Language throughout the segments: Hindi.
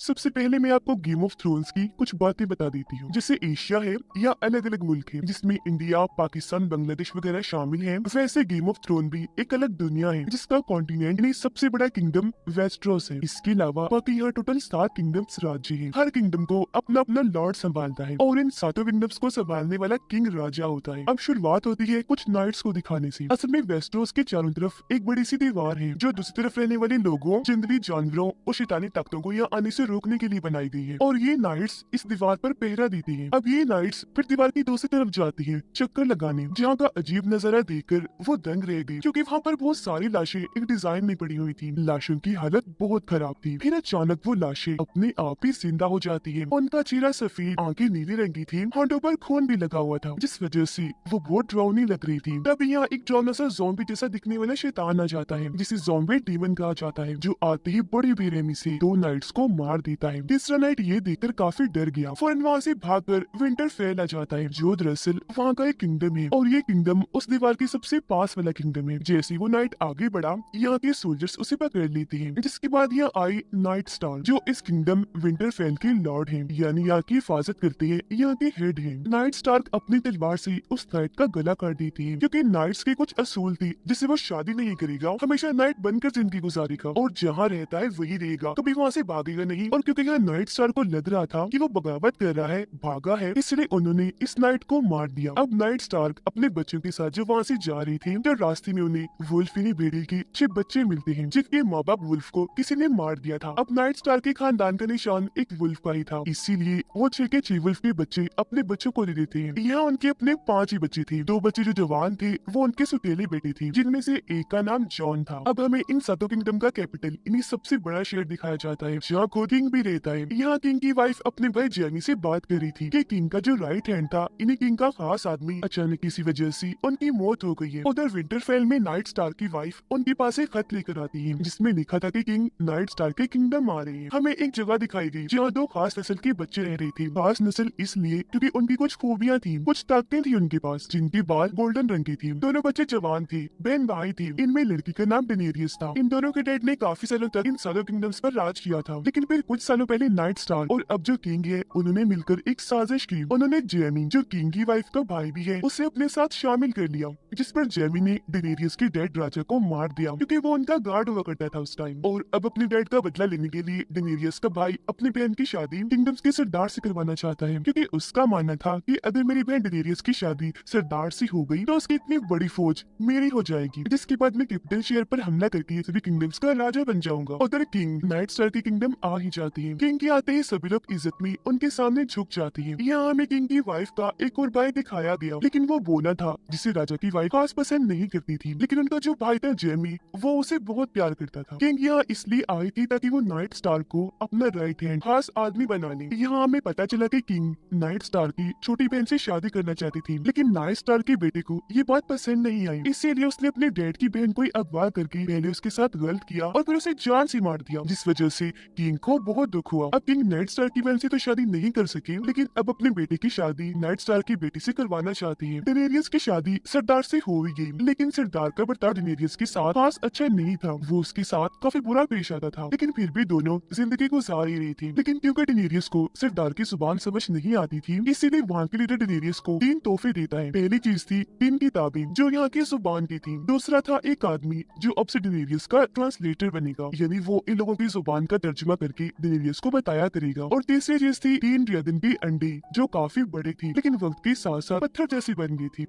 सबसे पहले मैं आपको गेम ऑफ थ्रोन्स की कुछ बातें बता देती हूँ। जैसे एशिया है या अलग अलग मुल्क है जिसमें इंडिया, पाकिस्तान, बांग्लादेश वगैरह शामिल हैं, वैसे गेम ऑफ थ्रोन भी एक अलग दुनिया है जिसका कॉन्टिनेंट यानी सबसे बड़ा किंगडम वेस्टरोस है। इसके अलावा बाकी यहाँ टोटल 7 किंगडम्स राज्य है। हर किंगडम को अपना अपना लॉर्ड संभालता है और इन सातों किंगडम्स को संभालने वाला किंग राजा होता है। अब शुरुआत होती है कुछ नाइट्स को दिखाने से। असल में वेस्टरोस के चारों तरफ एक बड़ी सी दीवार है जो दूसरी तरफ रहने वाले लोगों, जंगली जानवरों और शैतानी ताकतों को यहाँ आने से रोकने के लिए बनाई गई है और ये नाइट्स इस दीवार पर पहरा देती हैं। अब ये नाइट्स फिर दीवार की दूसरी तरफ जाती हैं चक्कर लगाने, जहाँ का अजीब नजारा देखकर वो दंग रह गई क्योंकि वहाँ पर बहुत सारी लाशें एक डिजाइन में पड़ी हुई थी। लाशों की हालत बहुत खराब थी। फिर अचानक वो लाशें अपने आप ही जिंदा हो जाती है। उनका चेहरा सफेद, आंखें नीली रंग की थी, होंठों पर खून भी लगा हुआ था जिस वजह से वो बहुत डरावनी लग रही थी। तब यहाँ एक डरावना सा ज़ॉम्बी जैसा दिखने वाला शैतान आ जाता है जिसे ज़ॉम्बी डीमन कहा जाता है, जो आते ही बड़ी बेरहमी से 2 नाइट्स को मार देता है। तीसरा नाइट ये देखकर काफी डर गया, फौरन वहाँ से भागकर विंटरफेल आ जाता है जो दरअसल वहाँ का एक किंगडम है और ये किंगडम उस दीवार के सबसे पास वाला किंगडम है। जैसे वो नाइट आगे बढ़ा, यहाँ के सोल्जर्स उसे पकड़ लेते हैं, जिसके बाद यहाँ आई नाइट स्टार जो इस किंगडम विंटरफेल के लॉर्ड है, यानी यहाँ की हिफाजत करते हैं, यहाँ के हेड है। नाइट स्टार अपनी तलवार से उस नाइट का गला काट देती है क्योंकि नाइट्स के कुछ असूल थी जिससे वो शादी नहीं करेगा, हमेशा नाइट बनकर जिंदगी गुजारेगा और जहाँ रहता है वही रहेगा, कभी वहाँ से भागेगा नहीं। और क्योंकि यहाँ नाइट स्टार को लग रहा था कि वो बगावत कर रहा है, भागा है, इसलिए उन्होंने इस नाइट को मार दिया। अब नाइट स्टार अपने बच्चों के साथ जो वहाँ से जा रही थी, तो रास्ते में उन्हें वुल्फिनी भेड़िए के 6 बच्चे मिलते हैं जिनके माँ बाप वुल्फ को किसी ने मार दिया था। अब नाइट स्टार के खानदान का निशान एक वुल्फ का ही था, इसीलिए वो 6 के 6 वुल्फ के बच्चे अपने बच्चों को दे देते हैं। यहाँ उनके अपने 5 ही बच्चे थे। 2 बच्चे जो जवान थे वो उनके सुतेली बेटे थे, जिनमें से एक का नाम जॉन था। अब हमें इन सातों किंगडम का कैपिटल इन्हीं सबसे बड़ा शहर दिखाया जाता है जहाँ खुद किंग भी रहता है। यहाँ किंग की वाइफ अपने भाई जेमी से बात कर रही थी कि किंग का जो राइट हैंड था, इन्हीं किंग का खास आदमी, अचानक किसी वजह से उनकी मौत हो गई है। उधर विंटरफेल में नाइट स्टार की वाइफ उनके पास एक खत लेकर आती है जिसमें लिखा था कि किंग नाइट स्टार के किंगडम आ रहे हैं। हमें एक जगह दिखाई गई जहाँ 2 खास नस्ल के बच्चे रह रहे थे। खास नस्ल इसलिए क्योंकि उनकी कुछ खूबियां थी, कुछ ताकतें थी उनके पास, जिनकी बाल गोल्डन रंग की थी। दोनों बच्चे जवान थे, बहन भाई थी। इनमें लड़की का नाम डेनेरियस था। इन दोनों के डैड ने काफी सालों तक इन सालों किंगडम्स पर राज किया था, लेकिन फिर कुछ सालों पहले नाइट स्टार और अब जो किंग है उन्होंने मिलकर एक साजिश की। उन्होंने जेमी जो किंग की वाइफ का भाई भी है उसे अपने साथ शामिल कर लिया, जिस पर जेमी ने डेनेरियस के डैड राजा को मार दिया क्योंकि वो उनका गार्ड हुआ करता था उस टाइम। और अब अपने डैड का बदला लेने के लिए डेनेरियस का भाई अपनी बहन की शादी किंगडम्स के सरदार से करवाना चाहता है क्योंकि उसका मानना था कि अगर मेरी बहन डेनेरियस की शादी सरदार से हो गई तो उसकी इतनी बड़ी फौज मेरी हो जाएगी, जिसके बाद मैं कैपिटल शहर पर हमला करके सभी किंगडम्स का राजा बन जाऊंगा। उधर किंग नाइट स्टार की किंगडम आ ही जाती है। किंग के आते ही सभी लोग इज्जत में उनके सामने झुक जाती है। यहाँ हमें किंग की वाइफ का एक और भाई दिखाया गया, लेकिन वो बोला था जिसे राजा की वाइफ खास पसंद नहीं करती थी, लेकिन उनका जो भाई था जेमी वो उसे बहुत प्यार करता था। किंग यहाँ इसलिए आई थी ताकि वो नाइट स्टार को अपना राइट हैंड खास आदमी बना ले। यहाँ हमें पता चला कि किंग नाइट स्टार की छोटी बहन से शादी करना चाहती थी, लेकिन नाइट स्टार के बेटे को ये बात पसंद नहीं आई, इसीलिए उसने अपने डैड की बहन को अगवा करके पहले उसके साथ गलत किया और फिर उसे जान से मार दिया, जिस वजह से किंग को बहुत दुख हुआ। अब किंग नाइट स्टार की बहन से तो शादी नहीं कर सके, लेकिन अब अपने बेटे की शादी नाइट स्टार की बेटी से करवाना चाहती है। डेनेरियस की शादी सरदार से हो ही गई, लेकिन सरदार का बर्ताव डेनेरियस के साथ खास अच्छा नहीं था। वो उसके साथ काफी बुरा पेश आता था, लेकिन फिर भी दोनों जिंदगी गुजार ही रही थी। लेकिन क्योंकि डेनेरियस को सरदार की जुबान समझ नहीं आती थी, इसीलिए वहाँ के लीडर डेनेरियस को 3 तोहफे देता है। पहली चीज थी 3 किताबें जो यहाँ की जुबान की थी। दूसरा था एक आदमी जो अब से डेनेरियस का ट्रांसलेटर बनेगा, यानी वो इन लोगों की जुबान का तर्जुमा करके डेनेरियस को बताया करेगा। और तीसरी चीज थी 3 ड्रैगन की अंडे जो काफी बड़े थी, लेकिन वक्त के साथ साथ पत्थर जैसी बन गई थी।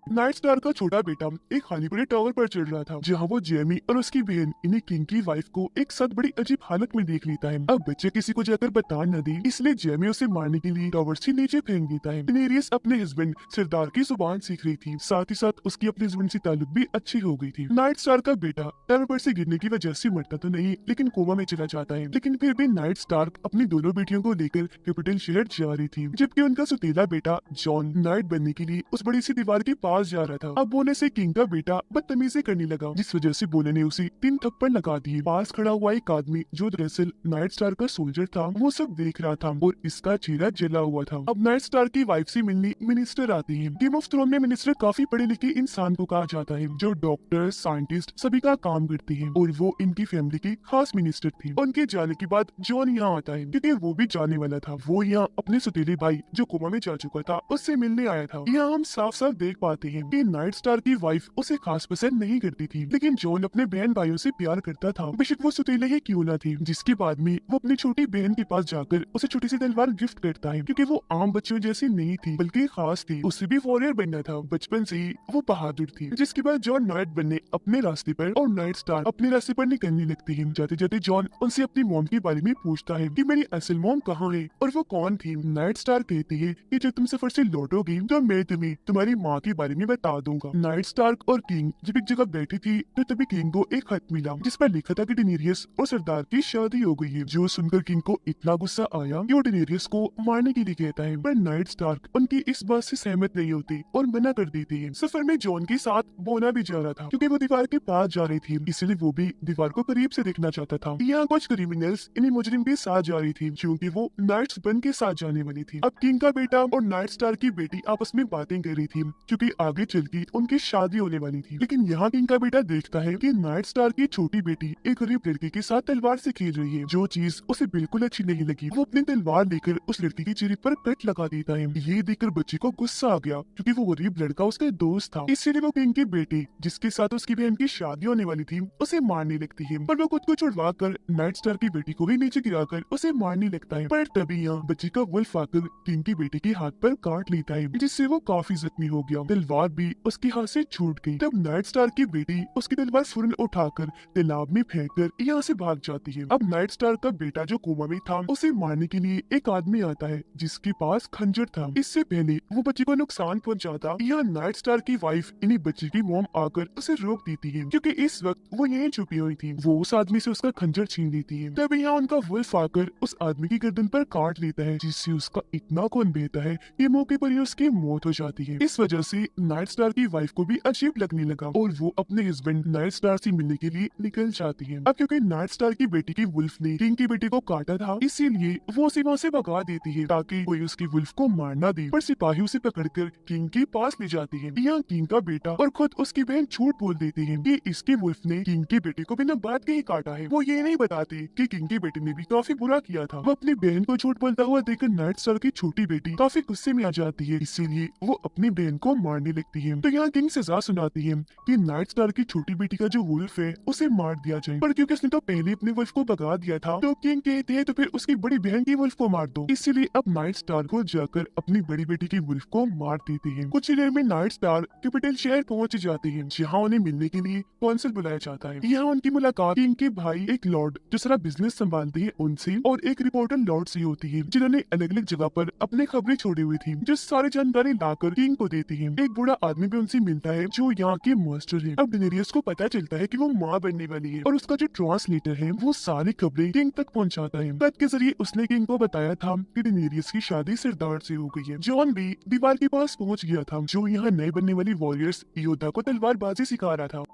नाइट स्टार का छोटा बेटा एक खाली पड़े टावर पर चढ़ रहा था, जहाँ वो जेमी और उसकी बहन इन्हें किंग की वाइफ को एक साथ बड़ी अजीब हालत में देख लेता है। अब बच्चे किसी को जाकर बता न दे, इसलिए जेमी उसे मारने के लिए टावर से नीचे फेंक देता है। डेनेरियस अपने हस्बैंड सरदार की जुबान सीख रही थी, साथ ही साथ उसकी अपने हस्बैंड से ताल्लुक भी अच्छी हो गई थी। नाइट स्टार का बेटा टावर पर से गिरने की वजह से मरता तो नहीं, लेकिन कोमा में चला जाता है। लेकिन फिर भी नाइट स्टार अपनी दोनों बेटियों को लेकर कैपिटल शहर जा रही थी, जबकि उनका सुतीला बेटा जॉन नाइट बनने के लिए उस बड़ी सी दीवार के पास पास जा रहा था। अब बोने से किंग का बेटा बदतमीजी करने लगा, जिस वजह से बोने ने उसे 3 थप्पड़ लगा दिए। पास खड़ा हुआ एक आदमी जो दरअसल नाइट स्टार का सोल्जर था, वो सब देख रहा था और इसका चेहरा जला हुआ था। अब नाइट स्टार की वाइफ से मिलने मिनिस्टर आती है। गेम ऑफ थ्रोन में मिनिस्टर काफी पढ़े लिखे इंसान को कहा जाता है, जो डॉक्टर, साइंटिस्ट सभी का काम करती है, और वो इनकी फैमिली की खास मिनिस्टर थी। उनके जाने के बाद जॉन यहाँ आता है, क्योंकि वो भी जाने वाला था। वो यहाँ अपने सौतेले भाई जो कोमा में जा चुका था उससे मिलने आया था। यहाँ हम साफ साफ देख पाते हैं कि नाइट स्टार की वाइफ उसे खास पसंद नहीं करती थी, लेकिन जॉन अपने बहन भाइयों से प्यार करता था, बेशक वो सौतेले ही क्यों ना थी। जिसके बाद में वो अपनी छोटी बहन के पास जाकर उसे छोटी सी तलवार गिफ्ट करता है, क्योंकि वो आम बच्चों जैसी नहीं थी बल्कि खास थी। उसे भी वॉरियर बनना था, बचपन से ही वो बहादुर थी। जिसके बाद जॉन नाइट बनने अपने रास्ते पर और नाइट स्टार अपने रास्ते पर निकलने लगती है। जाते जाते जॉन उनसे अपनी मॉम के बारे में पूछता है कि मेरी असल मॉम कहाँ है और वो कौन थी। नाइट स्टार कहती है कि जब तुम सफर से लौटोगी तो मैं तुम्हें तुम्हारी माँ के बारे में बता दूंगा। नाइट स्टार और किंग जब एक जगह बैठी थी तो तभी किंग को एक खत मिला, जिस पर लिखा था कि डेनेरियस और सरदार की शादी हो गई है। जो सुनकर किंग को इतना गुस्सा आया कि वो डेनेरियस को मारने के लिए कहता है, पर नाइट स्टार उनकी इस बात से सहमत नहीं होती और मना कर देती है। सफर में जॉन के साथ बोना भी जा रहा था, क्योंकि वो दीवार के पास जा रही थी, इसलिए वो भी दीवार को करीब से देखना चाहता था। यहाँ कुछ क्रिमिनल्स इन्हें मुजरिम के साथ जा रही थी, क्योंकि वो नाइट्स बन के साथ जाने वाली थी। अब किंग का बेटा और नाइट स्टार की बेटी आपस में बातें कर रही थी, क्योंकि आगे चल के उनकी शादी होने वाली थी। लेकिन यहाँ किंग का बेटा देखता है कि नाइट स्टार की छोटी बेटी एक गरीब लड़के के साथ तलवार से खेल रही है, जो चीज उसे बिल्कुल अच्छी नहीं लगी। वो अपनी तलवार लेकर उस लड़की के चेहरे पर कट लगा देता है। ये देखकर बच्चे को गुस्सा आ गया, क्योंकि वो गरीब लड़का उसका दोस्त था। इसलिए वो किंग की बेटी, जिसके साथ उसकी बहन की शादी होने वाली थी, उसे मारने लगती है। पर वो खुद को छुड़वा कर नाइट स्टार की बेटी को भी नीचे गिराकर उसे मारने लगता है। पर तभी यहाँ बच्चे का वुल्फ आकर किंग की बेटी के हाथ पर काट लेता है, जिससे वो काफी जख्मी हो गया। तलवार भी उसके हाथ से छूट गई। तब नाइट स्टार की बेटी उसकी तलवार फौरन उठाकर तालाब में फेंककर यहाँ से भाग जाती है। अब नाइट स्टार का बेटा जो कोमा में था, उसे मारने के लिए एक आदमी आता है, जिसके पास खंजर था। इससे पहले वो बच्चे को नुकसान पहुंचाता, यहाँ नाइट स्टार की वाइफ इन्हीं बच्चे की मॉम आकर उसे रोक देती है, क्योंकि इस वक्त वो यहीं छुपी हुई थी। वो उस आदमी से उसका खंजर छीन लेती है। तब यहाँ उनका वुल्फ आकर उस आदमी की गर्दन पर काट लेता है, जिससे उसका इतना खून बहता है कि मौके पर ही उसकी मौत हो जाती है। इस वजह से नाइट स्टार की वाइफ को भी अजीब लगने लगा और वो अपने हस्बैंड नाइट स्टार से मिलने के लिए निकल जाती है। अब क्योंकि नाइट स्टार की बेटी की वुल्फ ने किंग की बेटी को काटा था, इसीलिए वो उसे वहाँ से भगा देती है, ताकि कोई उसकी वुल्फ को मार ना दे। पर सिपाही उसे पकड़कर किंग के पास ले जाती है। यहाँ किंग का बेटा और खुद उसकी बहन झूठ बोल देती है कि इसकी वुल्फ ने किंग की बेटी को बिना बात के ही काटा है। वो ये नहीं बताते कि किंग की बेटी ने भी काफी बुरा किया था। वो अपनी बहन को झूठ बोलता हुआ देखकर नाइट स्टार की छोटी बेटी काफी गुस्से में आ जाती है, इसीलिए वो अपनी बहन को मारने लगती है। तो यहाँ किंग सजा सुनाती है कि नाइट स्टार की छोटी बेटी का जो वुल्फ है उसे मार दिया जाए। पर क्योंकि उसने तो पहले अपने वुल्फ को भगा दिया था, तो किंग कहते हैं तो फिर उसकी बड़ी बहन की वुल्फ को मार दो। इसीलिए अब नाइट स्टार को जाकर अपनी बड़ी बेटी की वुल्फ को मार देती है। कुछ ही देर में नाइट स्टार कैपिटल शहर पहुंच जाती है, जहाँ उन्हें मिलने के लिए कौंसिल बुलाया जाता है। यहाँ उनकी मुलाकात किंग के भाई एक लॉर्ड जो सारा बिजनेस संभालते हैं उनसे और एक रिपोर्टर लॉर्ड से होती है, जिन्होंने अलग अलग जगह पर अपने खबरें छोड़ी हुई थी, जो सारी जानकारी लाकर किंग को देती है। एक बूढ़ा आदमी भी उनसे मिलता है, जो यहाँ के मास्टर है। अब डेनेरियस को पता चलता है कि वो माँ बनने वाली है, और उसका जो ट्रांसलेटर है वो सारी खबरें किंग तक पहुँचाता है। खत के जरिए उसने किंग को बताया था कि डेनेरियस की शादी सरदार से हो गई है। जॉन भी दीवार के पास पहुँच गया था, जो यहाँ नए बनने वाली वॉरियर्स योद्धा को तलवारबाजी सिखा रहा था।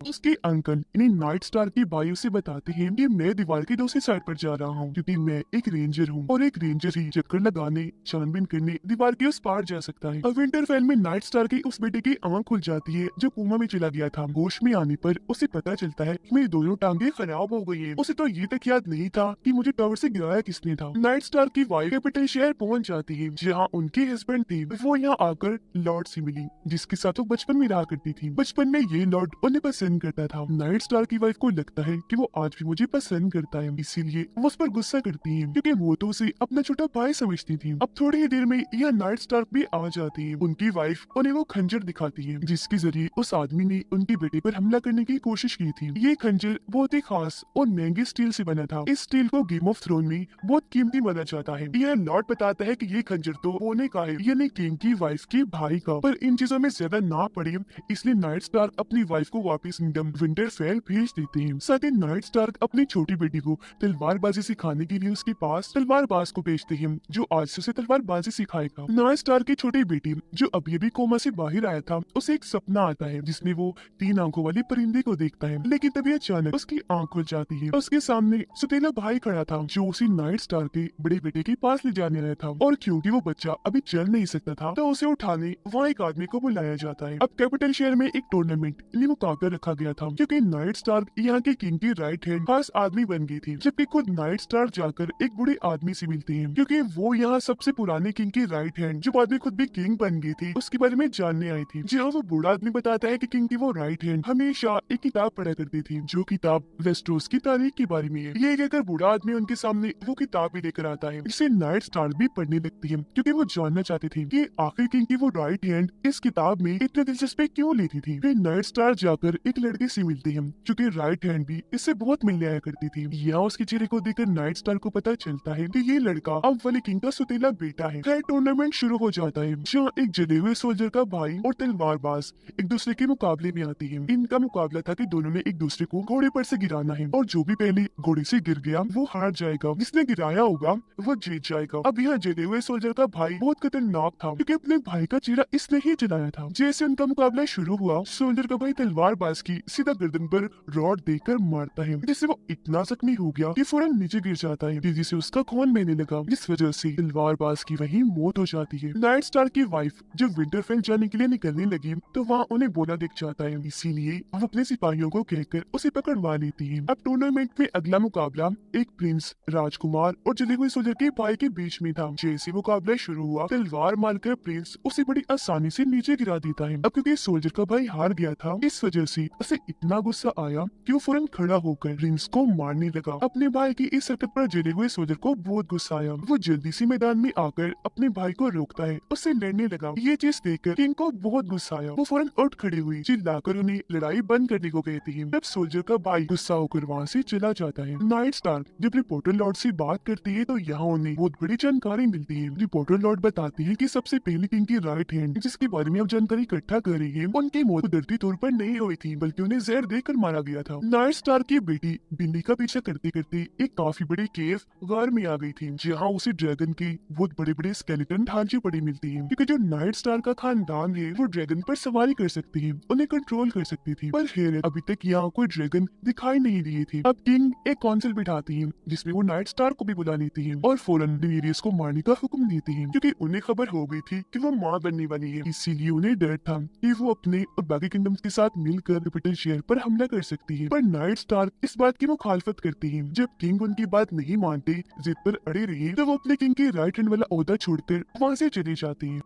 उसके अंकल इन्हें नाइट स्टार की बायो से बताते हैं कि मैं दीवार की दूसरी साइड पर जा रहा हूँ, क्योंकि मैं एक रेंजर हूँ और एक रेंजर ही चक्कर लगाने, छानबीन करने दीवार के उस पार जा सकता है। अब विंटरफेल में नाइट स्टार की उस बेटे की आंख खुल जाती है, जो कोमा में चला गया था। होश में आने पर उसे पता चलता है कि मेरी दोनों टांगे खराब हो गई है। उसे तो ये तक याद नहीं था कि मुझे टावर से गिराया किसने था। नाइट स्टार की वाइफ कैपिटल शहर पहुंच जाती है, जहाँ उनके हस्बैंड थे। वो यहाँ आकर लॉर्ड से मिली, जिसके साथ वो बचपन में रहा करती थी। बचपन में ये लॉर्ड उन्हें पसंद करता था। नाइट स्टार की वाइफ को लगता है कि वो आज भी मुझे पसंद करता है, इसीलिए वो उस पर गुस्सा करती है, क्योंकि वो तो उसे अपना छोटा भाई समझती थी। अब थोड़ी ही देर में यह नाइट स्टार भी आ जाती है। उनकी वाइफ उन्हें वो खंजर दिखाती है, जिसके जरिए उस आदमी ने उनकी बेटी पर हमला करने की कोशिश की थी। ये खंजर बहुत ही खास और महंगे स्टील से बना था। इस स्टील को गेम ऑफ थ्रोन में बहुत कीमती माना जाता है। यह लॉर्ड बताता है कि ये खंजर तो बोने का है, यानी किंग की वाइफ के भाई का। पर इन चीजों में ज्यादा ना पड़े, इसलिए नाइट स्टार अपनी वाइफ को वापस किंग्स किंगडम विंटरफेल भेज देते हैं। साथ ही नाइट स्टार्क अपनी छोटी बेटी को तलवारबाजी सिखाने के लिए उसके पास तलवारबाज को भेजते हैं जो आज से उसे तलवारबाजी सिखाएगा। नाइट स्टार्क की छोटी बेटी जो अभी अभी कोमा से बाहर आया था, उसे एक सपना आता है जिसमें वो 3 आंखों वाली परिंदे को देखता है, लेकिन तभी अचानक उसकी आंख खुल जाती है। उसके सामने सुतीला भाई खड़ा था जो उसी नाइट स्टार के बड़े बेटे के पास ले जाने आया था, और क्योंकि वो बच्चा अभी चल नहीं सकता था तो उसे उठाने वहाँ एक आदमी को बुलाया जाता है। अब कैपिटल शहर में एक टूर्नामेंट लिए मुकाबला रखा गया था क्योंकि नाइट स्टार यहाँ के किंग की राइट हैंड खास आदमी बन गई थी, जबकि खुद नाइट स्टार जाकर एक बूढ़े आदमी से मिलते हैं क्योंकि वो यहाँ सबसे पुराने किंग की राइट हैंड जो बाद में खुद भी किंग बन गई थी उसके बारे में जानने आई थी। जी हाँ, वो बूढ़ा आदमी बताता है कि किंग की वो राइट हैंड हमेशा एक किताब पढ़ा करती थी जो किताब वेस्टरोस की तारीख के बारे में है। ये कहकर बूढ़ा आदमी उनके सामने वो किताब भी लेकर आता है, जिसे नाइट स्टार भी पढ़ने लगती है क्योंकि वो जानना चाहती थी कि आखिर किंग की वो राइट हैंड इस किताब में इतने दिलचस्पी क्यों लेती थी। फिर नाइट स्टार जाकर एक लड़के से मिलती है जो कि राइट हैंड भी इससे बहुत मिलने आया करती थी। यहाँ उसके चेहरे को देखकर नाइट स्टार को पता चलता है कि ये लड़का अब वाले किंग का सुतीला बेटा है। खैर टूर्नामेंट शुरू हो जाता है जहाँ एक जले हुए सोल्जर का भाई और तलवारबाज एक दूसरे के मुकाबले में आती है। इनका मुकाबला था कि दोनों ने एक दूसरे को घोड़े पर से गिराना है और जो भी पहले घोड़े से गिर गया वो हार जाएगा, जिसने गिराया होगा वो जीत जाएगा। अब यहाँ जले हुए सोल्जर का भाई बहुत खतरनाक था क्योंकि अपने भाई का चेहरा इसने ही जलाया था। जैसे उनका मुकाबला शुरू हुआ, सोल्जर का भाई तलवारबाज की सीधा गर्दन पर रॉड देकर मारता है, जिससे वो इतना जख्मी हो गया कि फौरन नीचे गिर जाता है, तेजी से उसका खून बहने लगा, जिस वजह से तलवारबाज की वहीं मौत हो जाती है। नाइट स्टार की वाइफ जब विंटरफेल जाने के लिए निकलने लगी तो वहाँ उन्हें बोला दिख जाता है, इसीलिए वो अपने सिपाहियों को कहकर उसे पकड़वा लेती है। अब टूर्नामेंट में अगला मुकाबला एक प्रिंस, राजकुमार और जले हुए सोल्जर के भाई के बीच में था। जैसे मुकाबला शुरू हुआ, तलवार मारकर प्रिंस उसे बड़ी आसानी से नीचे गिरा देता है। अब क्योंकि सोल्जर का भाई हार गया था, इस वजह से उसे इतना गुस्सा आया कि वो फौरन खड़ा होकर प्रिंस को मारने लगा। अपने भाई की इस हरकत पर जले हुए सोल्जर को बहुत गुस्सा आया। वो जल्दी से मैदान में आकर अपने भाई को रोकता है, उससे लड़ने लगा। ये चीज देखकर किंग को बहुत गुस्सा आया। वो फौरन उठ खड़ी हुई, चिल्लाकर उन्हें लड़ाई बंद करने को कहती है। तब सोल्जर का भाई गुस्सा होकर वहाँ से चला जाता है। नाइट स्टार जब रिपोर्टर लॉर्ड से बात करती है तो यहाँ उन्हें बहुत बड़ी जानकारी मिलती है। रिपोर्टर लॉर्ड बताती है कि सबसे पहले किंग की राइट हैंड जिसके बारे में अब जानकारी इकट्ठा कर रही है, उनकी मौत कुदरती तौर पर नहीं हुई थी बल्कि उन्हें जहर देकर मारा गया था। नाइट स्टार की बेटी बिल्ली का पीछा करते करते एक काफी बड़ी केव गार में आ गई थी, जहाँ उसे ड्रैगन के बहुत बड़े बड़े स्केलेटन ढांचे पड़ी मिलती है क्योंकि जो नाइट स्टार का खानदान है वो ड्रैगन पर सवारी कर सकती है, उन्हें कंट्रोल कर सकती थी। पर हैरत, अभी तक यहाँ कोई ड्रैगन दिखाई नहीं दिए थे। अब किंग एक काउंसिल बिठाती है जिसमें वो नाइट स्टार को भी बुला लेती है और फौरन डेनेरियस को मारने का हुक्म देती है क्योंकि उन्हें खबर हो गई थी कि वो मां बनने वाली है। इसीलिए उन्हें डर था कि वो अपने और बाकी किंगडम्स के साथ मिलकर कैपिटल शहर पर हमला कर सकती है। पर नाइट स्टार इस बात की मुखालफत करती है। जब किंग उनकी बात नहीं मानते, जिद पर अड़े रहे, तो वो अपने किंग के राइट हैंड वाला ओहदा छोड़कर वहाँ से चली जाती है।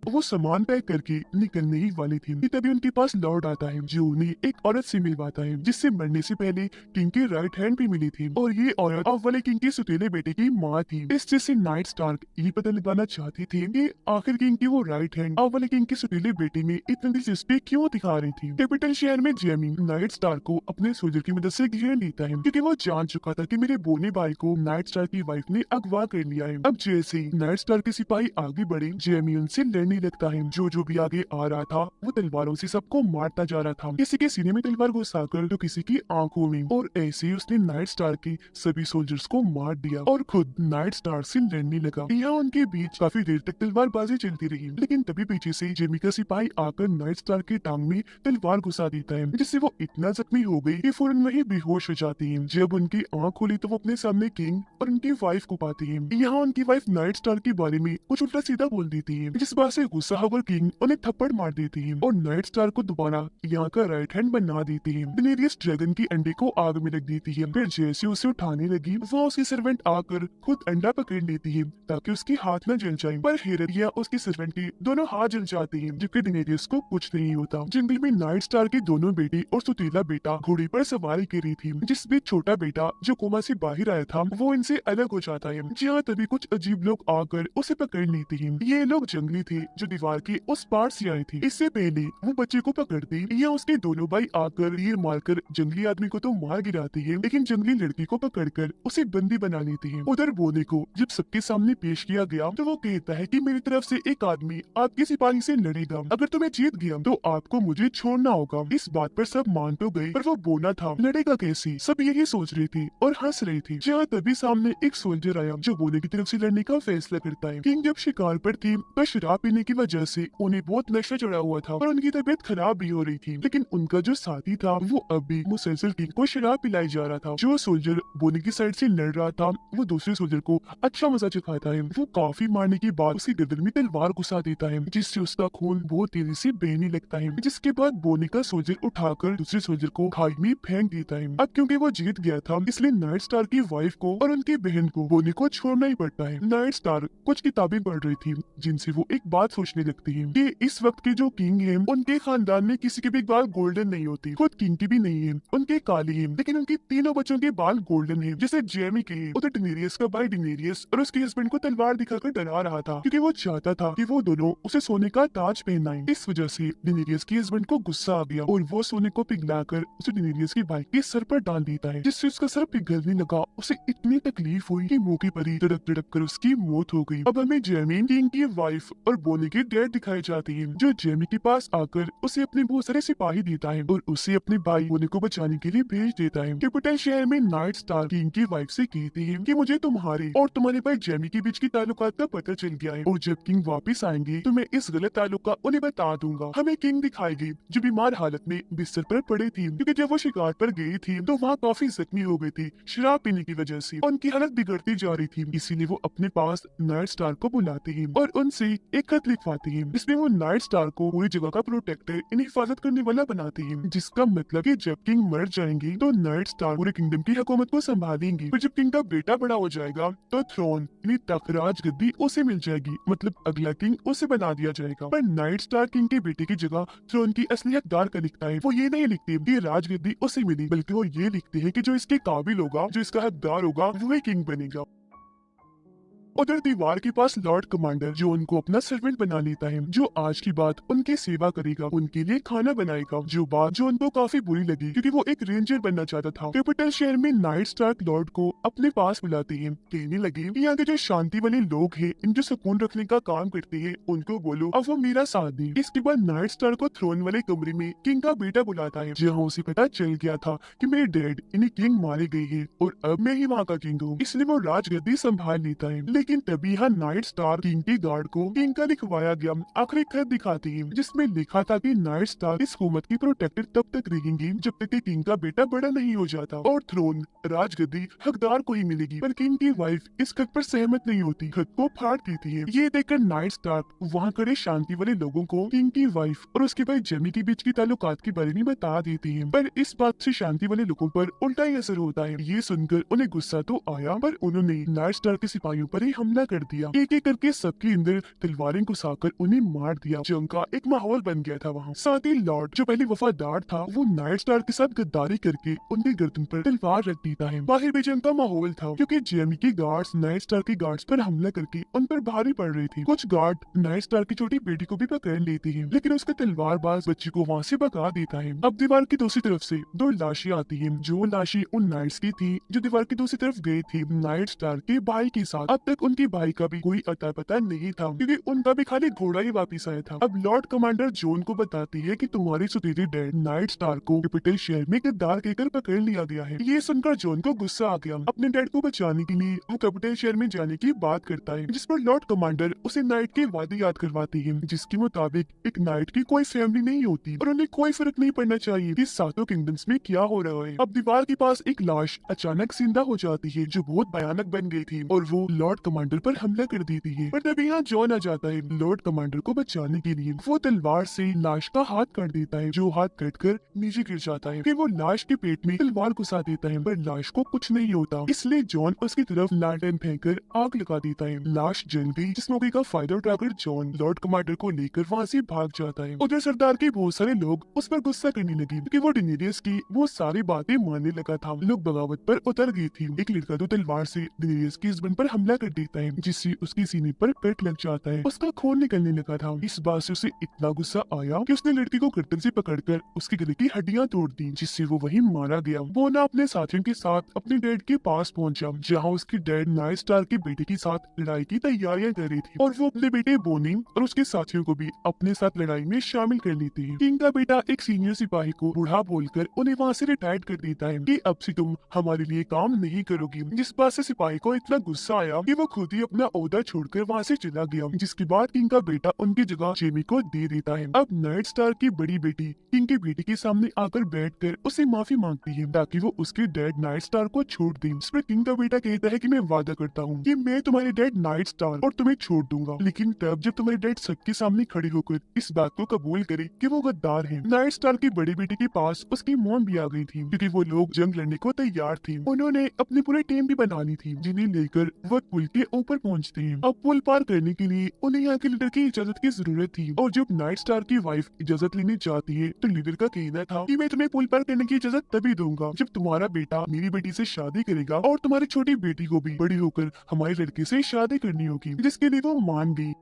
वो सामान पैक करके निकलने ही वाली थी कि तभी उनके पास लॉर्ड आता है जो उन्हें एक औरत से मिलवाता है जिससे मरने से पहले किंग की राइट हैंड भी मिली थी, और ये औरत अब वाले किंग के सुतीले बेटे की माँ थी। इस चीज से नाइट स्टार्क ये पता लगाना चाहती थी कि आखिर किंग की वो राइट हैंड अब वाले किंग के सुतीले बेटे में इतनी दिलचस्पी क्यों दिखा रही थी। कैपिटल शहर में जेमी नाइट स्टार को अपने सोल्जर की मदद से घेर लेता है क्योंकि वो जान चुका था कि मेरे बोने भाई को नाइट स्टार की वाइफ ने अगवा कर लिया है। अब जैसे ही नाइट स्टार के सिपाही आगे बढ़े, जेमी उनसे लड़ने लगता है। जो भी आगे आ रहा था वो तलवारों से सबको मारता जा रहा था, किसी के सीने में तलवार घुसाकर तो किसी की आंखों में, और ऐसे ही उसने नाइट स्टार के सभी सोल्जर्स को मार दिया और खुद नाइट स्टार से लड़ने लगा। यहाँ उनके बीच काफी देर तक तलवारबाजी चलती रही, लेकिन तभी पीछे से जेमी का सिपाही आकर नाइट स्टार की टांग में तलवार घुसा देता है, जिससे वो इतना जख्मी हो गई कि फौरन वही बेहोश हो जाती है। जब उनकी आंख खुली तो वो अपने सामने किंग और उनकी वाइफ को पाती है। यहाँ उनकी वाइफ नाइट स्टार के बारे में कुछ उल्टा सीधा बोल देती है, जिस बात से गुस्सा होकर किंग उन्हें थप्पड़ मार देती है और नाइट स्टार को दोबारा यहाँ का राइट हैंड बना देती है। डेनेरियस ड्रैगन की अंडे को आग में लग देती है। फिर जैसे उसे उठाने लगी, वो उसकी सर्वेंट आकर खुद अंडा पकड़ लेती है ताकि उसके हाथ न जल जाए। पर हैरत, या उसकी सर्वेंट के दोनों हाथ जल जाते हैं, जबकि डेनेरियस को कुछ नहीं होता। जंगल में नाइट स्टार के दोनों बेटे और सुतीला बेटा घोड़े पर सवारी कर रही थी, जिस बीच छोटा बेटा जो कोमा से बाहर आया था वो इनसे अलग हो जाता है। जहाँ तभी कुछ अजीब लोग आकर उसे पकड़ लेते हैं। ये लोग जंगली थे जो दीवार के उस पार से आए थे। इससे पहले वो बच्चे को पकड़ते या उसके दोनों भाई आकर तीर मारकर जंगली आदमी को तो मार गिराते हैं, लेकिन जंगली लड़की को पकड़कर उसे बंदी बना लेते हैं। उधर बोने को जब सबके सामने पेश किया गया तो वो कहता है कि मेरी तरफ से एक आदमी आपके सिपाही से लड़ेगा, अगर तुम्हें जीत गया तो आपको मुझे छोड़ना होगा। इस बात पर सब मान तो गए, पर वो बोना था, लड़ेगा कैसे? सब यही सोच रहे थे और हंस रहे थे। जहाँ तभी सामने एक सोल्जर आया जो बोने की तरफ से लड़ने का फैसला करता है। किंग जब शिकार पर थी तो शराब पीने की वजह से उन्हें बहुत नशा चढ़ा हुआ था और उनकी तबीयत खराब भी हो रही थी, लेकिन उनका जो साथी था वो अब भी मुसलसल किंग को शराब पिलाई जा रहा था। जो सोल्जर बोने की साइड से लड़ रहा था वो दूसरे सोल्जर को अच्छा मजा चखाता है। वो काफी मारने के बाद उसकी गर्दन में तलवार घुसा देता है, जिससे उसका खून बहुत तेजी से बहने लगता है। जिसके बाद बोने का सोल्जर उठाकर दूसरे सोल्जर को खाई में फेंक देता है। अब क्योंकि वो जीत गया था इसलिए नाइट स्टार की वाइफ को और उनकी बहन को बोने को छोड़ना ही पड़ता है। नाइट स्टार कुछ किताबें पढ़ रही थी जिनसे वो एक बात सोचने लगती है कि इस वक्त के जो किंग हैं उनके खानदान में किसी के भी बाल गोल्डन नहीं होती, खुद किंग की भी नहीं है, उनके काले हैं, लेकिन उनके तीनों बच्चों के बाल गोल्डन हैं। जैसे जेमी के उधर डिनेरियस का भाई डिनेरियस और उसके हस्बैंड को तलवार दिखाकर डरा रहा था क्योंकि वो चाहता था कि वो दोनों उसे सोने का ताज पहनाएं। इस वजह से डिनेरियस के हस्बैंड को गुस्सा आ गया और वो सोने को पिघलाकर उसे डिनेरियस की बाइक के सर पर डाल देता है, जिससे उसका सर पिघलने लगा। उसे इतनी तकलीफ हुई कि मौके पर ही तड़प तड़प कर उसकी मौत हो गई। अब हमें जेमी किंग की वाइफ और बोने के डैड दिखाए जाते हैं, जो जेमी के पास आकर उसे अपने बहुत सारे सिपाही देता है और उसे अपने भाई बोने को बचाने के लिए भेज देता है। कैपिटल शहर में नाइट स्टार किंग की वाइफ से कहते हैं कि मुझे तुम्हारे और तुम्हारे भाई जेमी के बीच की ताल्लुकात का पता चल गया है और जब किंग वापस आएंगे तो मैं इस गलत ताल्लुक का उन्हें बता दूंगा। हमें किंग दिखाएगी जो बीमार हालत में बिस्तर पर पड़े थी, क्योंकि जब वो शिकार पर गई थी तो वहाँ काफी जख्मी हो गई थी शराब पीने की वजह से, उनकी हालत बिगड़ती जा रही थी। इसीलिए वो अपने पास नाइट स्टार को बुलाते हैं और उनसे एक खत लिखवाते हैं जिसमें वो नाइट स्टार को पूरी जगह का प्रोटेक्टर इन हिफाजत करने वाला बनाते हैं, जिसका मतलब कि जब किंग मर जाएंगे तो नाइट स्टार पूरे किंगडम की हुकूमत को संभालेंगे। फिर जब किंग का बेटा बड़ा हो जाएगा तो थ्रोन यानी तख्त राज गद्दी उसे मिल जाएगी, मतलब अगला किंग उसे बना दिया जाएगा। पर नाइट स्टार किंग के बेटे की जगह थ्रोन की असली हकदार का लिखता है। वो ये नहीं लिखते कि राज गद्दी उसे मिली, बल्कि वो ये लिखते हैं कि जो इसके काबिल होगा, जो इसका हकदार होगा, वो ही किंग बनेगा। उधर दीवार के पास लॉर्ड कमांडर जो उनको अपना सर्वेंट बना लेता है, जो आज की बात उनकी सेवा करेगा, उनके लिए खाना बनाएगा, जो बात जो उनको काफी बुरी लगी क्योंकि वो एक रेंजर बनना चाहता था। कैपिटल शहर में नाइट स्टार्क लॉर्ड को अपने पास बुलाते हैं, कहने लगे कि यहाँ के जो शांति वाले लोग हैं, इन जो सुकून रखने का काम करते हैं, उनको बोलो अब वो मेरा साथ दें। इसके बाद नाइट स्टार को थ्रोन वाले कमरे में किंग का बेटा बुलाता है, जहाँ उसे पता चल गया था कि मेरे डैड यानी किंग मारे गए हैं और अब मैं ही वहाँ का किंग हूँ, इसलिए वो राजगद्दी संभाल लेता है। लेकिन तभी यहाँ नाइट स्टार किंग के गार्ड को किंग का लिखवाया गया आखिरी खत दिखाती है, जिसमें लिखा था कि नाइट स्टार इस हुकूमत की प्रोटेक्टर तब तक रहेंगे जब तक कि किंग का बेटा बड़ा नहीं हो जाता और थ्रोन राजगद्दी हकदार को ही मिलेगी। पर किंग की वाइफ इस खत पर सहमत नहीं होती, खत को फाड़ देती है। ये देखकर नाइट स्टार वहाँ खड़े शांति वाले लोगों को किंग की वाइफ और उसके भाई जेमी के बीच की ताल्लुकात के बारे में बता देती है। पर इस बात से शांति वाले लोगों पर उल्टा ही असर होता है। ये सुनकर उन्हें गुस्सा तो आया, पर उन्होंने नाइट स्टार के सिपाहियों पर ही हमला कर दिया। एक एक करके सबके अंदर तलवारें घुसाकर उन्हें मार दिया। जंग का एक माहौल बन गया था वहाँ। साथ ही लॉर्ड जो पहले वफादार था वो नाइट स्टार के साथ गद्दारी करके उनके गर्दन पर तलवार रख देता है। बाहर भी जंग का माहौल था क्योंकि जेमी के गार्ड्स नाइट स्टार के गार्ड्स पर हमला करके उन पर भारी पड़ रही थी। कुछ गार्ड नाइट स्टार की छोटी बेटी को भी पकड़ लेते हैं, लेकिन उसका तलवारबाज बच्ची को वहाँ से भगा देता है। अब दीवार की दूसरी तरफ से दो लाशें आती हैं, जो लाशें उन नाइट्स की थी जो दीवार की दूसरी तरफ गए थे नाइट स्टार के भाई के साथ। अब तक उनके भाई का भी कोई अता पता नहीं था क्योंकि उनका भी खाली घोड़ा ही वापिस आया था। अब लॉर्ड कमांडर जोन को बताती है कि तुम्हारी सुतेरे डैड नाइट स्टार को कैपिटल शहर में गद्दार कहकर पकड़ लिया गया है। ये सुनकर जोन को गुस्सा आ गया। अपने डैड को बचाने के लिए वो कैपिटल शहर में जाने की बात करता है, जिस पर लॉर्ड कमांडर उसे नाइट के वादे याद करवाती है, जिसके मुताबिक एक नाइट की कोई फैमिली नहीं होती और उन्हें कोई फर्क नहीं पड़ना चाहिए कि सातों किंगडम्स में क्या हो रहा है। अब दीवार के पास एक लाश अचानक जिंदा हो जाती है जो बहुत भयानक बन गई थी और वो लॉर्ड कमांडर पर हमला कर देती है। पर तभी यहाँ जॉन आ जाता है लॉर्ड कमांडर को बचाने के लिए। वो तलवार से लाश का हाथ काट देता है, जो हाथ कटकर नीचे गिर जाता है। फिर वो लाश के पेट में तलवार घुसा देता है, पर लाश को कुछ नहीं होता, इसलिए जॉन उसकी तरफ लालटेन फेंककर आग लगा देता है। लाश जल गई, जिस मौके का फायदा उठाकर जॉन लॉर्ड कमांडर को लेकर वहाँ से भाग जाता है। उधर सरदार के बहुत सारे लोग उस पर गुस्सा करने लगे क्योंकि वो डिनेरियस की वो सारी बातें मानने लगा था। लोग बगावत पर उतर गए थे। एक लड़का तो तलवार से डिनेरियस के हस्बैंड पर हमला कर देता है जिससे उसके सीने पर कट लग जाता है। उसका खून निकलने लगा था। इस बात से उसे इतना गुस्सा आया कि उसने लड़की को गर्दन से पकड़कर उसके गले की हड्डियां तोड़ दी, जिससे वो वहीं मारा गया। वो ना अपने साथियों के साथ अपने डैड के पास पहुंचा, जहां उसके डैड नाइट स्टार के बेटे के साथ लड़ाई की तैयारियां कर रही थी और वो अपने बेटे बोनी और उसके साथियों को भी अपने साथ लड़ाई में शामिल कर लेते हैं। किंग का बेटा एक सीनियर सिपाही को बूढ़ा बोलकर उन्हें वहां से रिटायर कर देता है कि अब से तुम हमारे लिए काम नहीं करोगी, जिस बात से सिपाही को इतना गुस्सा आया कि वो खुद ही अपना ओहदा छोड़कर वहां से चला गया। जिसके बाद किंग का बेटा उनकी जगह जेमी को दे देता है। अब नाइट स्टार की बड़ी बेटी किंग के बेटे के सामने आकर बैठकर उसे माफी मांगती है ताकि वो उसके डैड नाइट स्टार को छोड़ दे। इस पर किंग का बेटा कहता है कि मैं वादा करता हूँ कि मैं तुम्हारे डैड नाइट स्टार और तुम्हें छोड़ दूंगा, लेकिन तब जब तुम्हारे डैड सबके सामने खड़े होकर इस बात को कबूल करे कि वो गद्दार है। नाइट स्टार की बड़ी बेटी के पास उसकी मॉम भी आ गई थी क्योंकि वो लोग जंग लड़ने को तैयार थे। उन्होंने अपनी पूरी टीम भी बना ली थी जिन्हें लेकर वो पुल के ऊपर पहुंचते हैं। अब पुल पार करने के लिए उन्हें यहाँ के लीडर की इजाजत की जरूरत थी और जब नाइट स्टार की वाइफ इजाजत लेने जाती है तो लीडर का कहना था कि मैं तुम्हें पुल पार करने की इजाजत तभी दूंगा जब तुम्हारा बेटा मेरी बेटी से शादी करेगा और तुम्हारी छोटी बेटी को भी बड़ी होकर हमारे लड़के से शादी करनी होगी, जिसके लिए वो मान गई।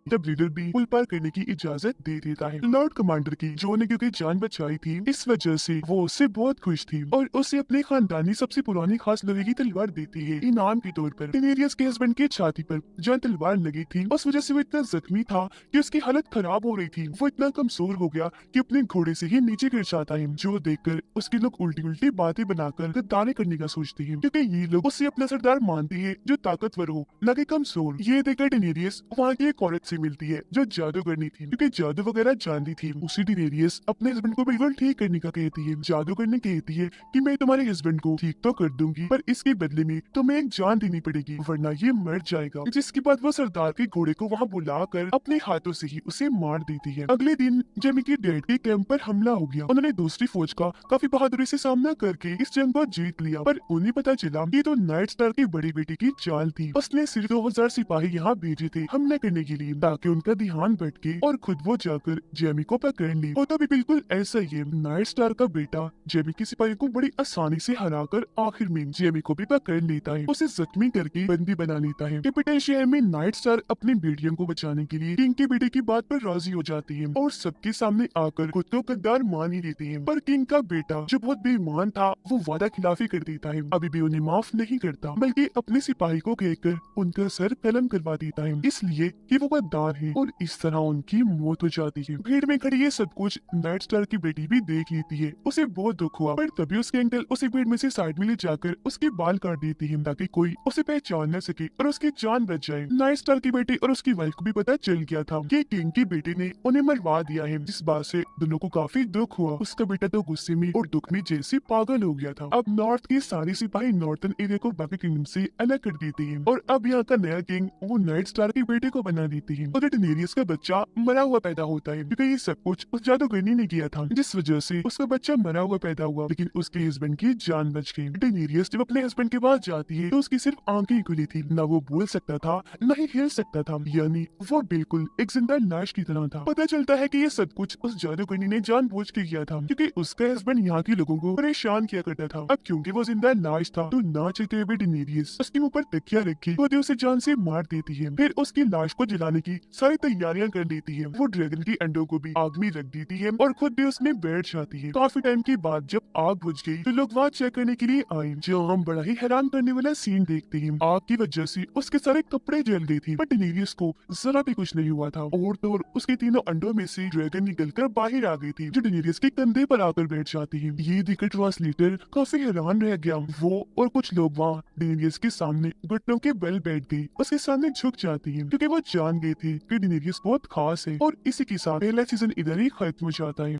तब लीडर भी पुल पार करने की इजाजत दे देता है। लॉर्ड कमांडर की जो ने क्योंकि जान बचाई थी इस वजह से वो उससे बहुत खुश थी और उसे अपने खानदानी सबसे पुरानी खास लोहे की तलवार देती है इनाम के तौर पर। टेनेरियस के हस्बैंड की छाती पर जहाँ तलवार लगी थी उस वजह से वो इतना जख्मी था कि उसकी हालत खराब हो रही थी। वो इतना कमजोर हो गया कि अपने घोड़े से ही नीचे गिर जाता है, जो देखकर उसके लोग उल्टी उल्टी बातें बनाकर गद्दारी करने का सोचते हैं क्योंकि ये लोग उसे अपना सरदार मानते हैं जो ताकतवर हो न कि कमजोर। ये देखकर टेनेरियस वहाँ की एक औरत से मिलती है जो जादू करनी थी क्योंकि जादू वगैरह जानती थी। उसी टेनेरियस अपने हस्बैंड को बिल्कुल ठीक करने का कहती है। जादू करने कहती है कि मैं तुम्हारे हस्बैंड को ठीक तो कर दूंगी पर इसके बदले में तुम्हें एक जान देनी पड़ेगी वरना ये मर जाएगा। जिसके बाद वो सरदार के घोड़े को वहाँ बुलाकर अपने हाथों से ही उसे मार देती है। अगले दिन जेमी के डैड के कैंप पर हमला हो गया। उन्होंने दूसरी फौज का काफी बहादुरी से सामना करके इस जंग को जीत लिया, पर उन्हें पता चला कि तो नाइट स्टार की बड़ी बेटी की चाल थी। उसने सिर्फ 2000 सिपाही यहाँ भेजे थे हमला करने के लिए ताकि उनका ध्यान भटके और खुद वो जाकर जेमी को पकड़ ली। होता भी बिल्कुल ऐसा ही है। नाइट स्टार का बेटा जेमी के सिपाही को बड़ी आसानी से हराकर आखिर में जेमी को भी पकड़ लेता है, उसे जख्मी करके बंदी बना लेता है। कैपिटल शहर में नाइट स्टार अपनी बेटियों को बचाने के लिए किंग के बेटे की बात पर राजी हो जाती है और सबके सामने आकर खुद को गद्दार मान ही लेती है। पर किंग का बेटा जो बहुत बेईमान था वो वादा खिलाफी कर देता है, अभी भी उन्हें माफ नहीं करता बल्कि अपने सिपाही को कहकर उनका सर कलम करवा देता है इसलिए कि वो गद्दार है और इस तरह उनकी मौत हो जाती है। भीड़ में खड़ी ये सब कुछ नाइट स्टार की बेटी भी देख लेती है। उसे बहुत दुख हुआ पर तभी उसके अंकल उसे भीड़ में से साइड में ले जाकर उसके बाल काट देती है ताकि कोई उसे पहचान न सके और उसकी जान बच जाए। नाइट स्टार की बेटी और उसकी वाइफ को भी पता चल गया था कि किंग की बेटे ने उन्हें मरवा दिया है, जिस बात से दोनों को काफी दुख हुआ। उसका बेटा तो गुस्से में और दुख में जैसे पागल हो गया था। अब नॉर्थ के सारे सिपाही नॉर्थन एरिया को बाकी किंगडम से अलग कर देते हैं और अब यहाँ का नया किंग वो नाइट स्टार के बेटे को बना देते हैं और टेनेरियस का बच्चा मरा हुआ पैदा होता है क्योंकि ये सब कुछ उस जादूगरनी ने किया था, जिस वजह से उसका बच्चा मरा हुआ पैदा हुआ लेकिन उसके हस्बैंड की जान बच गई। टेनेरियस जब अपने हस्बैंड के पास जाती है तो उसकी सिर्फ आंखें ही खुली थी, ना वो बोल सकता था न ही हिल सकता था, यानी वो बिल्कुल एक जिंदा लाश की तरह था। पता चलता है कि ये सब कुछ उस जादूगरनी ने जानबूझ के किया था क्योंकि उसका हस्बैंड यहाँ के लोगों को परेशान किया करता था। अब क्योंकि वो जिंदा लाश था तो ना चाहते हुए टेनेरियस उसके मुंह पर तकिया रखी खुद उसे जान से मार देती है, फिर उसकी लाश को जलाने की सारी तैयारियां कर लेती है। वो ड्रैगन की अंडों को भी आग में रख देती है और खुद भी उसमें बैठ जाती है। काफी टाइम के बाद जब आग बुझ गई तो लोग वहाँ चेक करने के लिए आए, जो हम बड़ा ही हैरान करने वाला सीन देखते हैं। आग की वजह से उसके सारे कपड़े जल गए थे पर टेनेरियस को जरा भी कुछ नहीं हुआ था और तो और उसके तीनों अंडों में से ड्रैगन निकलकर बाहर आ गई थी जो टेनेरियस के कंधे पर आकर बैठ जाती है। ये देखकर ट्रांसलेटर काफी हैरान रह गया। वो और कुछ लोग वहाँ टेनेरियस के सामने घुटनों के बल बैठ गए, उसके सामने झुक जाती है क्योंकि वो जान गए थे कि टेनेरियस बहुत खास है। और इसी के साथ पहला सीजन इधर ही खत्म हो जाता है।